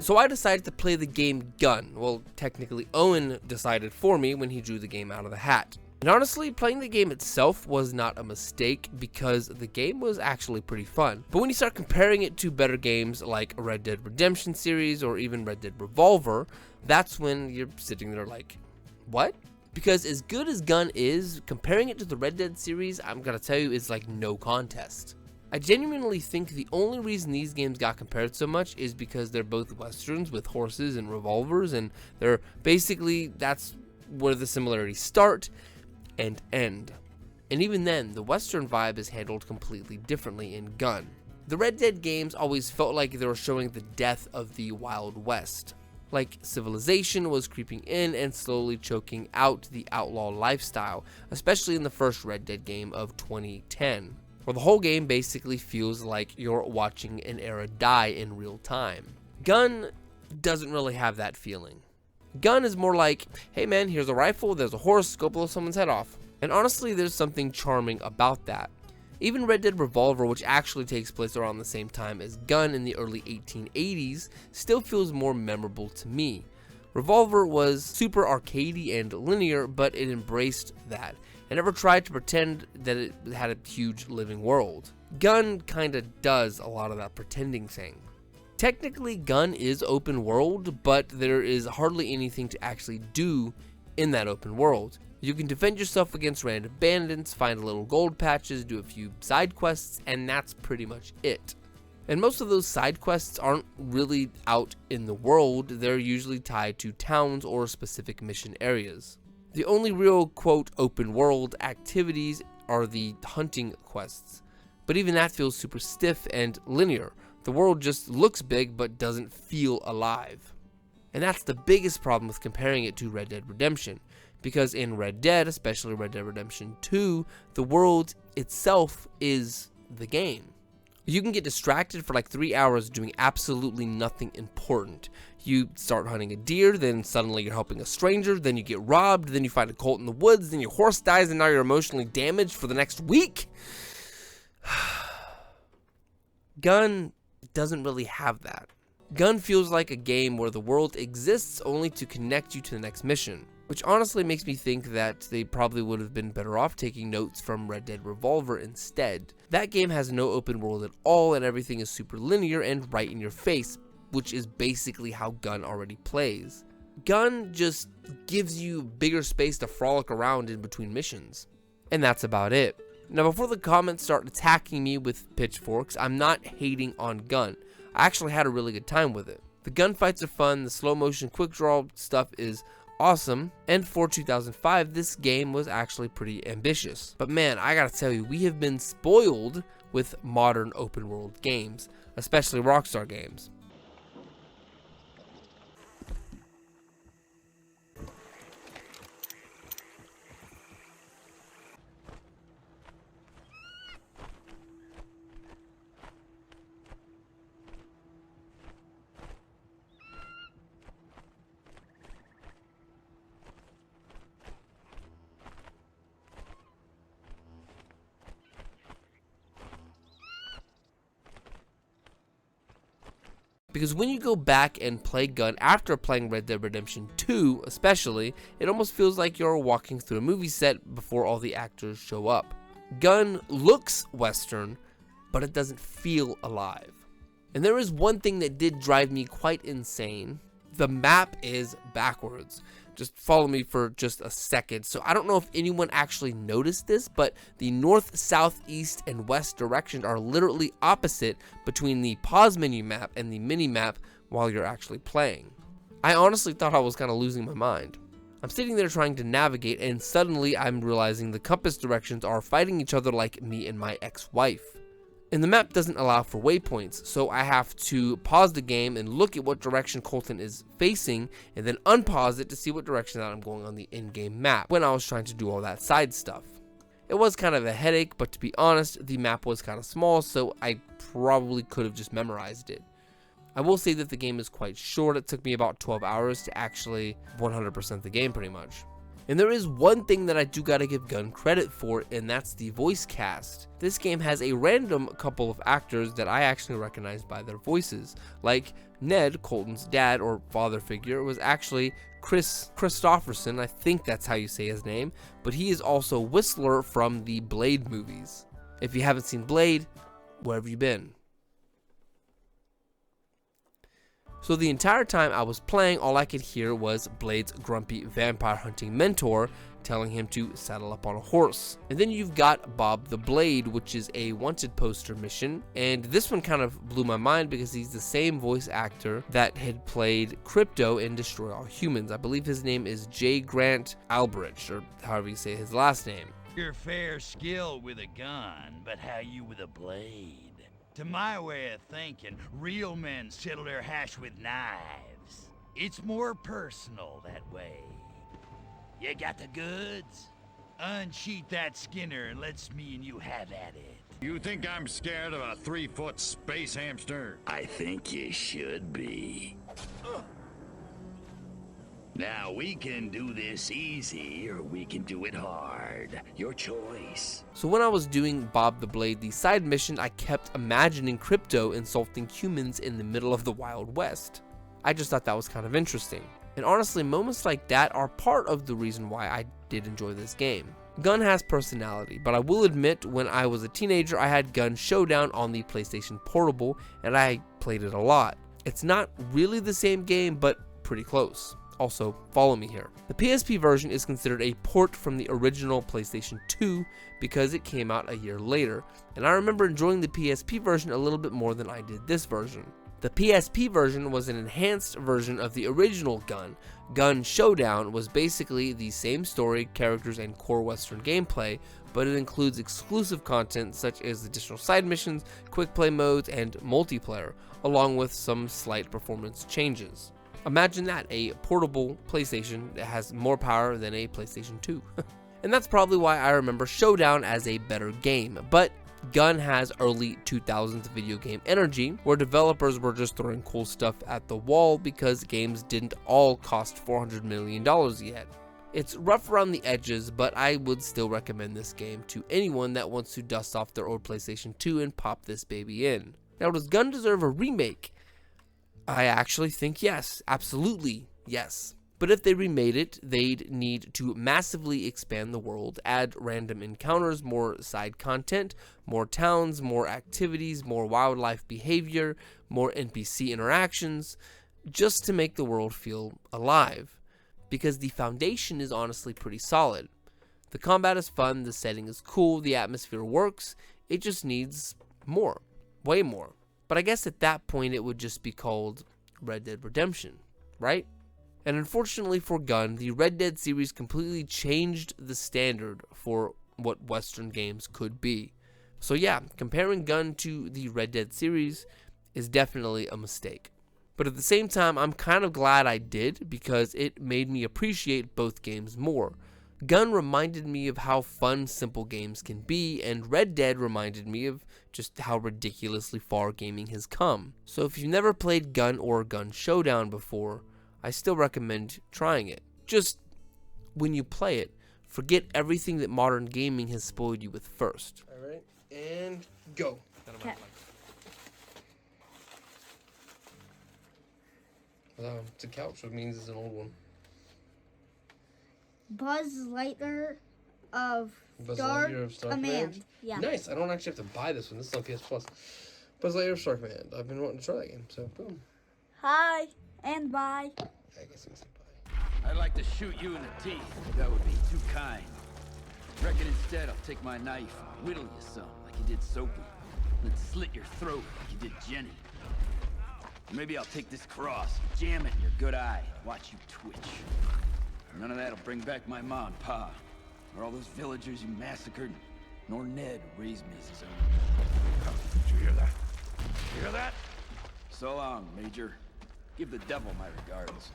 So I decided to play the game Gun. Well, technically Owen decided for me when he drew the game out of the hat. And honestly, playing the game itself was not a mistake because the game was actually pretty fun. But when you start comparing it to better games like Red Dead Redemption series or even Red Dead Revolver, that's when you're sitting there like, what? Because as good as Gun is, comparing it to the Red Dead series, I'm gonna tell you, is like no contest. I genuinely think the only reason these games got compared so much is because they're both westerns with horses and revolvers, and they're basically, that's where the similarities start and end. And even then, the western vibe is handled completely differently in Gun. The Red Dead games always felt like they were showing the death of the Wild West. Like civilization was creeping in and slowly choking out the outlaw lifestyle, especially in the first Red Dead game of 2010. Where the whole game basically feels like you're watching an era die in real time. Gun doesn't really have that feeling. Gun is more like, hey man, here's a rifle, there's a horse, go blow someone's head off. And honestly, there's something charming about that. Even Red Dead Revolver, which actually takes place around the same time as Gun in the early 1880s, still feels more memorable to me. Revolver was super arcadey and linear, but it embraced that. It never tried to pretend that it had a huge living world. Gun kinda does a lot of that pretending thing. Technically, Gun is open world, but there is hardly anything to actually do in that open world. You can defend yourself against random bandits, find little gold patches, do a few side quests, and that's pretty much it. And most of those side quests aren't really out in the world, they're usually tied to towns or specific mission areas. The only real, quote, open world activities are the hunting quests, but even that feels super stiff and linear. The world just looks big but doesn't feel alive. And that's the biggest problem with comparing it to Red Dead Redemption, because in Red Dead, especially Red Dead Redemption 2, the world itself is the game. You can get distracted for like 3 hours doing absolutely nothing important. You start hunting a deer, then suddenly you're helping a stranger, then you get robbed, then you find a colt in the woods, then your horse dies, and now you're emotionally damaged for the next week. Gun doesn't really have that. Gun feels like a game where the world exists only to connect you to the next mission, which honestly makes me think that they probably would have been better off taking notes from Red Dead Revolver instead. That game has no open world at all, and everything is super linear and right in your face, which is basically how Gun already plays. Gun just gives you bigger space to frolic around in between missions. And that's about it. Now, before the comments start attacking me with pitchforks, I'm not hating on Gun. I actually had a really good time with it. The gunfights are fun, the slow motion quick draw stuff is awesome, and for 2005, this game was actually pretty ambitious. But man, I gotta tell you, we have been spoiled with modern open world games, especially Rockstar games. Because when you go back and play Gun after playing Red Dead Redemption 2 especially, it almost feels like you're walking through a movie set before all the actors show up. Gun looks Western, but it doesn't feel alive. And there is one thing that did drive me quite insane. The map is backwards. Just follow me for just a second. So I don't know if anyone actually noticed this, but the north, south, east, and west directions are literally opposite between the pause menu map and the mini map while you're actually playing. I honestly thought I was kind of losing my mind. I'm sitting there trying to navigate, and suddenly I'm realizing the compass directions are fighting each other like me and my ex-wife. And the map doesn't allow for waypoints, so I have to pause the game and look at what direction Colton is facing, and then unpause it to see what direction that I'm going on the in-game map when I was trying to do all that side stuff. It was kind of a headache, but to be honest, the map was kind of small, so I probably could have just memorized it. I will say that the game is quite short. It took me about 12 hours to actually 100% the game pretty much. And there is one thing that I do gotta give Gunn credit for, and that's the voice cast. This game has a random couple of actors that I actually recognize by their voices. Like Ned, Colton's dad or father figure, was actually Chris Christopherson, I think that's how you say his name, but he is also Whistler from the Blade movies. If you haven't seen Blade, where have you been? So the entire time I was playing, all I could hear was Blade's grumpy vampire hunting mentor telling him to saddle up on a horse. And then you've got Bob the Blade, which is a wanted poster mission, and this one kind of blew my mind because he's the same voice actor that had played Crypto in Destroy All Humans. I believe his name is J. Grant Albrich, or however you say his last name. Your fair skill with a gun, but how you with a blade? To my way of thinking, real men settle their hash with knives. It's more personal that way. You got the goods? Unsheath that Skinner and let's me and you have at it. You think I'm scared of a 3-foot space hamster? I think you should be. Now, we can do this easy, or we can do it hard. Your choice. So when I was doing Bob the Blade, the side mission, I kept imagining Crypto insulting humans in the middle of the Wild West. I just thought that was kind of interesting. And honestly, moments like that are part of the reason why I did enjoy this game. Gunn has personality, but I will admit when I was a teenager, I had Gunn Showdown on the PlayStation Portable, and I played it a lot. It's not really the same game, but pretty close. Also, follow me here. The PSP version is considered a port from the original PlayStation 2 because it came out a year later, and I remember enjoying the PSP version a little bit more than I did this version. The PSP version was an enhanced version of the original Gunn. Gunn Showdown was basically the same story, characters, and core Western gameplay, but it includes exclusive content such as additional side missions, quick play modes, and multiplayer, along with some slight performance changes. Imagine that, a portable PlayStation that has more power than a PlayStation 2. And that's probably why I remember Showdown as a better game, but Gunn has early 2000s video game energy, where developers were just throwing cool stuff at the wall because games didn't all cost $400 million yet. It's rough around the edges, but I would still recommend this game to anyone that wants to dust off their old PlayStation 2 and pop this baby in. Now, does Gunn deserve a remake? I actually think yes, absolutely yes. But if they remade it, they'd need to massively expand the world, add random encounters, more side content, more towns, more activities, more wildlife behavior, more NPC interactions, just to make the world feel alive. Because the foundation is honestly pretty solid. The combat is fun, the setting is cool, the atmosphere works, it just needs more, way more. But I guess at that point it would just be called Red Dead Redemption, right? And unfortunately for Gunn, the Red Dead series completely changed the standard for what Western games could be. So yeah, comparing Gunn to the Red Dead series is definitely a mistake. But at the same time, I'm kind of glad I did because it made me appreciate both games more. Gunn reminded me of how fun simple games can be, and Red Dead reminded me of just how ridiculously far gaming has come. So if you've never played Gunn or Gunn Showdown before, I still recommend trying it. Just when you play it, forget everything that modern gaming has spoiled you with first. Alright, and go. Okay. It's a couch, so it means it's an old one. Buzz Lightyear of Star Command. Yeah. Nice. I don't actually have to buy this one. This is on PS Plus. Buzz Lightyear of Star Command. I've been wanting to try that game, so boom. Hi and bye. I guess I can say bye. I'd like to shoot you in the teeth. That would be too kind. Reckon instead I'll take my knife and whittle you some, like you did Soapy. Then slit your throat like you did Jenny. Maybe I'll take this cross, jam it in your good eye, watch you twitch. None of that'll bring back my ma and pa, or all those villagers you massacred, nor Ned who raised me as his own. Did you hear that? You hear that? So long, Major. Give the devil my regards.